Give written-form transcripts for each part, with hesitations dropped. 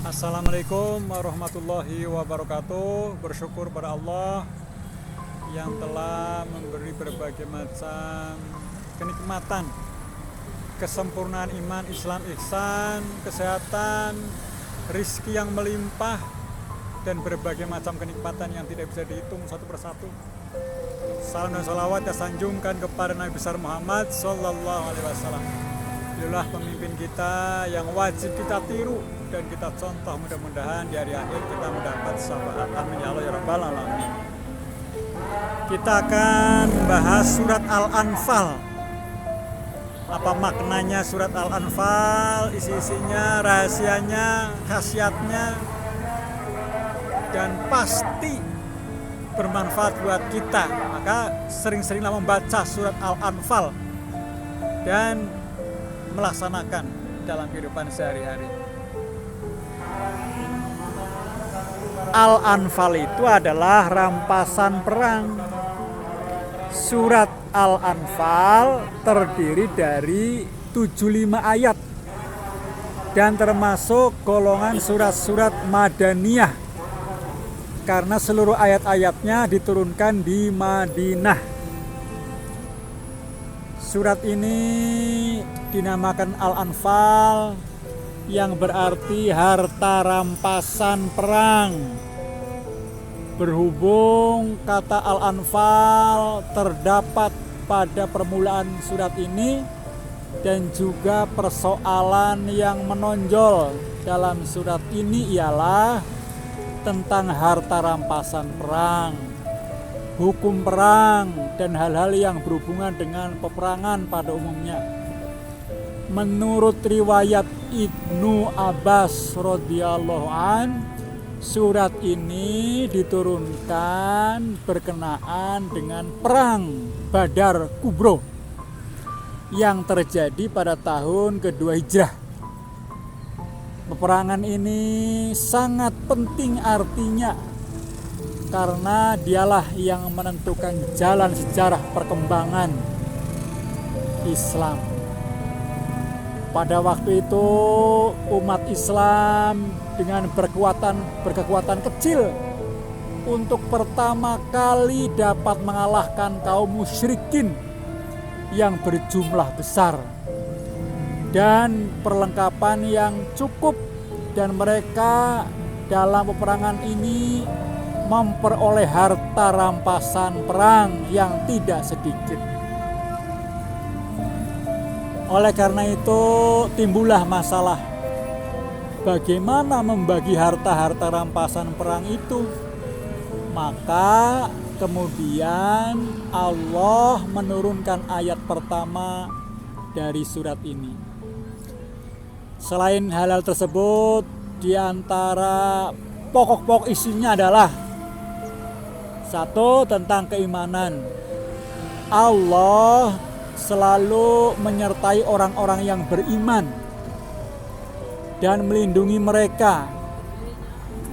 Assalamualaikum warahmatullahi wabarakatuh. Bersyukur pada Allah yang telah memberi berbagai macam kenikmatan, kesempurnaan iman, Islam, ihsan, kesehatan, rizki yang melimpah, dan berbagai macam kenikmatan yang tidak bisa dihitung satu persatu. Salam dan salawat ya sanjungkan kepada Nabi besar Muhammad Sallallahu Alaihi Wasallam. Itulah pemimpin kita yang wajib kita tiru dan kita contoh. Mudah-mudahan di hari akhir kita mendapat syafaat. Amin ya Allah ya Rabbal Alamin. Kita akan bahas surat Al-Anfal. Apa maknanya surat Al-Anfal, isi-isinya, rahasianya, khasiatnya, dan pasti bermanfaat buat kita. Maka sering-seringlah membaca surat Al-Anfal dan melaksanakan dalam kehidupan sehari-hari. Al-Anfal itu adalah rampasan perang. Surat Al-Anfal terdiri dari 75 ayat dan termasuk golongan surat-surat Madaniyah karena seluruh ayat-ayatnya diturunkan di Madinah. Surat ini dinamakan Al-Anfal yang berarti harta rampasan perang. Berhubung kata Al-Anfal terdapat pada permulaan surat ini dan juga persoalan yang menonjol dalam surat ini ialah tentang harta rampasan perang, hukum perang, dan hal-hal yang berhubungan dengan peperangan pada umumnya. Menurut riwayat Ibnu Abbas radhiyallahu an, surat ini diturunkan berkenaan dengan perang Badar Kubro yang terjadi pada tahun kedua Hijrah. Peperangan ini sangat penting artinya karena dialah yang menentukan jalan sejarah perkembangan Islam. Pada waktu itu umat Islam dengan berkekuatan kecil untuk pertama kali dapat mengalahkan kaum musyrikin yang berjumlah besar dan perlengkapan yang cukup, dan mereka dalam peperangan ini memperoleh harta rampasan perang yang tidak sedikit. Oleh karena itu timbullah masalah bagaimana membagi harta-harta rampasan perang itu. Maka kemudian Allah menurunkan ayat pertama dari surat ini. Selain hal-hal tersebut, di antara pokok-pokok isinya adalah satu, tentang keimanan. Allah selalu menyertai orang-orang yang beriman dan melindungi mereka.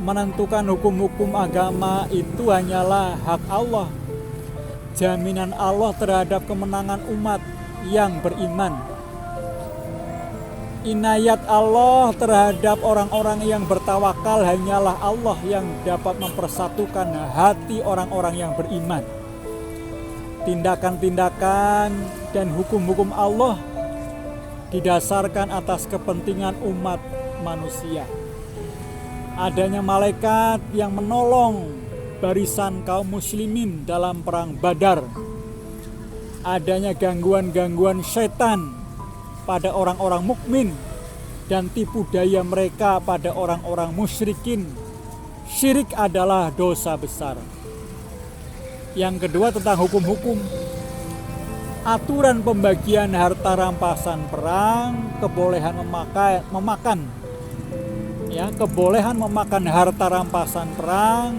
Menentukan hukum-hukum agama itu hanyalah hak Allah. Jaminan Allah terhadap kemenangan umat yang beriman. Inayat Allah terhadap orang-orang yang bertawakal hanyalah Allah yang dapat mempersatukan hati orang-orang yang beriman. Tindakan-tindakan dan hukum-hukum Allah didasarkan atas kepentingan umat manusia. Adanya malaikat yang menolong barisan kaum muslimin dalam perang Badar. Adanya gangguan-gangguan setan pada orang-orang mukmin dan tipu daya mereka pada orang-orang musyrikin. Syirik adalah dosa besar. Yang kedua, tentang hukum-hukum. Aturan pembagian harta rampasan perang, kebolehan memakan harta rampasan perang,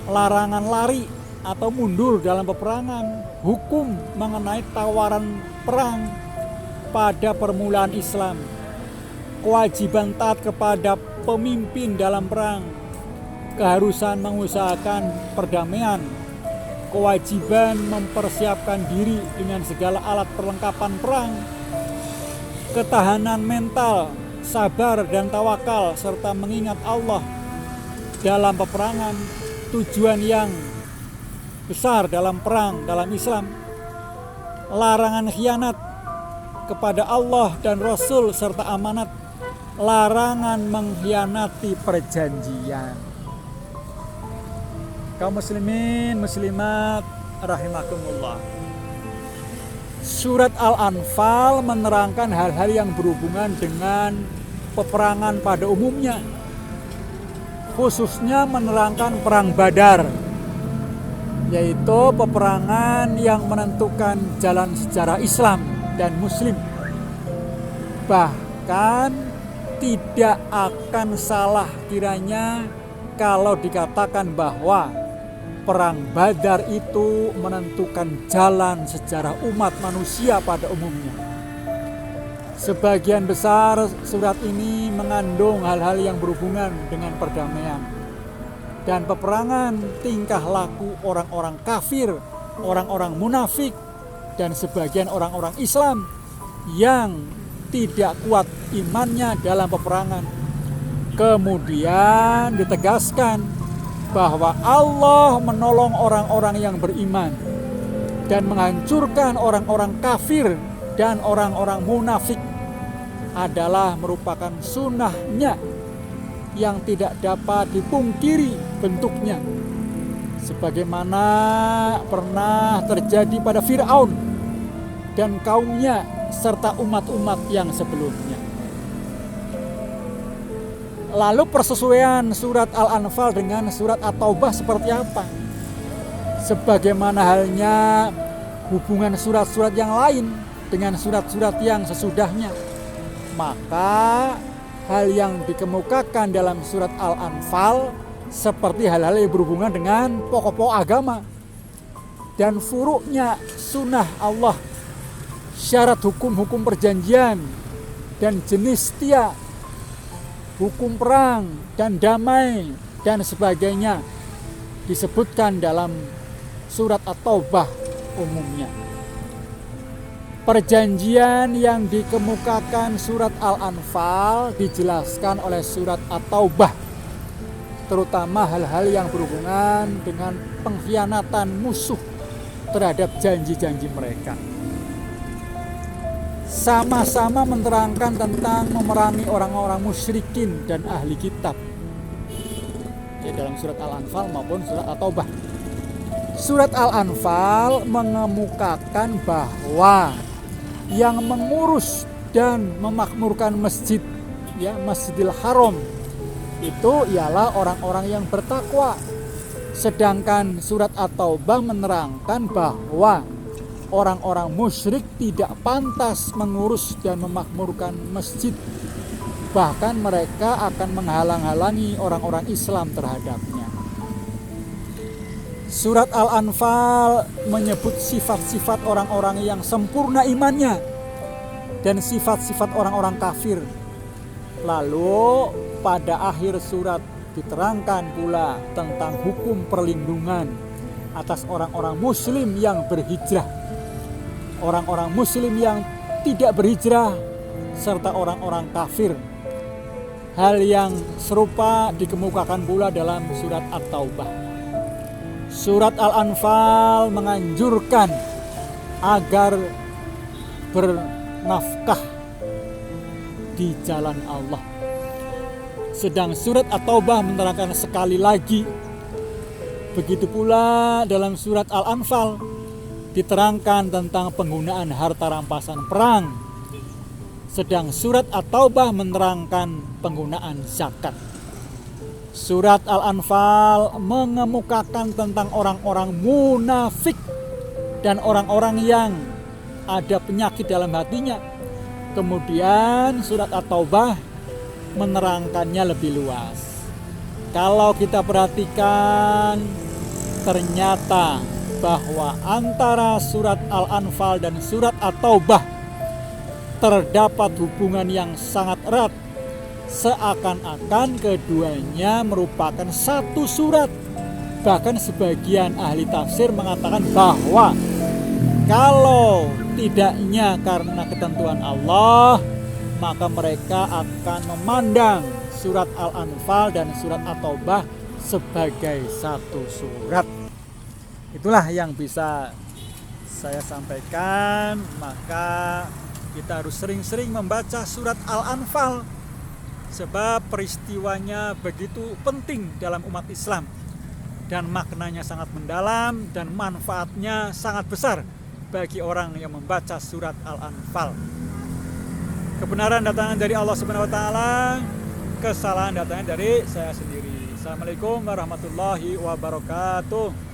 larangan lari atau mundur dalam peperangan, hukum mengenai tawaran perang pada permulaan Islam, kewajiban taat kepada pemimpin dalam perang, keharusan mengusahakan perdamaian, kewajiban mempersiapkan diri dengan segala alat perlengkapan perang, ketahanan mental sabar dan tawakal serta mengingat Allah dalam peperangan, tujuan yang besar dalam perang dalam Islam, larangan khianat kepada Allah dan Rasul serta amanat, larangan mengkhianati perjanjian. Kaum muslimin muslimat rahimakumullah. Surat Al-Anfal menerangkan hal-hal yang berhubungan dengan peperangan pada umumnya, khususnya menerangkan perang Badar, yaitu peperangan yang menentukan jalan sejarah Islam dan Muslim. Bahkan tidak akan salah kiranya kalau dikatakan bahwa perang Badar itu menentukan jalan sejarah umat manusia pada umumnya. Sebagian besar surat ini mengandung hal-hal yang berhubungan dengan perdamaian dan peperangan, tingkah laku orang-orang kafir, orang-orang munafik, dan sebagian orang-orang Islam yang tidak kuat imannya dalam peperangan. Kemudian ditegaskan bahwa Allah menolong orang-orang yang beriman dan menghancurkan orang-orang kafir dan orang-orang munafik adalah merupakan sunnahnya yang tidak dapat dipungkiri bentuknya, sebagaimana pernah terjadi pada Fir'aun dan kaumnya serta umat-umat yang sebelumnya. Lalu persesuaian surat Al-Anfal dengan surat At-Taubah seperti apa? Sebagaimana halnya hubungan surat-surat yang lain dengan surat-surat yang sesudahnya, maka hal yang dikemukakan dalam surat Al-Anfal seperti hal-hal yang berhubungan dengan pokok-pokok agama dan furuknya sunnah Allah, syarat hukum-hukum perjanjian dan jenis setia, hukum perang dan damai dan sebagainya disebutkan dalam surat At-Taubah umumnya. Perjanjian yang dikemukakan surat Al-Anfal dijelaskan oleh surat At-Taubah, terutama hal-hal yang berhubungan dengan pengkhianatan musuh terhadap janji-janji mereka. Sama-sama menerangkan tentang memerangi orang-orang musyrikin dan ahli kitab, ya, dalam surat Al-Anfal maupun surat At-Taubah. Surat Al-Anfal mengemukakan bahwa yang mengurus dan memakmurkan masjid, ya, Masjidil Haram, itu ialah orang-orang yang bertakwa. Sedangkan surat At-Taubah menerangkan bahwa orang-orang musyrik tidak pantas mengurus dan memakmurkan masjid. Bahkan mereka akan menghalang-halangi orang-orang Islam terhadapnya. Surat Al-Anfal menyebut sifat-sifat orang-orang yang sempurna imannya dan sifat-sifat orang-orang kafir. Lalu pada akhir surat diterangkan pula tentang hukum perlindungan atas orang-orang muslim yang berhijrah, orang-orang muslim yang tidak berhijrah, serta orang-orang kafir. Hal yang serupa dikemukakan pula dalam surat At-Taubah. Surat Al-Anfal menganjurkan agar bernafkah di jalan Allah. Sedang surat At-Taubah menerangkan sekali lagi. Begitu pula dalam surat Al-Anfal diterangkan tentang penggunaan harta rampasan perang. Sedang surat At-Taubah menerangkan penggunaan zakat. Surat Al-Anfal mengemukakan tentang orang-orang munafik dan orang-orang yang ada penyakit dalam hatinya. Kemudian surat At-Taubah menerangkannya lebih luas. Kalau kita perhatikan, ternyata bahwa antara surat Al-Anfal dan surat At-Taubah terdapat hubungan yang sangat erat. Seakan-akan keduanya merupakan satu surat. Bahkan sebagian ahli tafsir mengatakan bahwa kalau tidaknya karena ketentuan Allah, maka mereka akan memandang surat Al-Anfal dan surat At-Taubah sebagai satu surat. Itulah yang bisa saya sampaikan. Maka kita harus sering-sering membaca surat Al-Anfal, sebab peristiwanya begitu penting dalam umat Islam dan maknanya sangat mendalam dan manfaatnya sangat besar bagi orang yang membaca surat Al-Anfal. Kebenaran datangnya dari Allah Subhanahu wa taala, kesalahan datangnya dari saya sendiri. Assalamualaikum warahmatullahi wabarakatuh.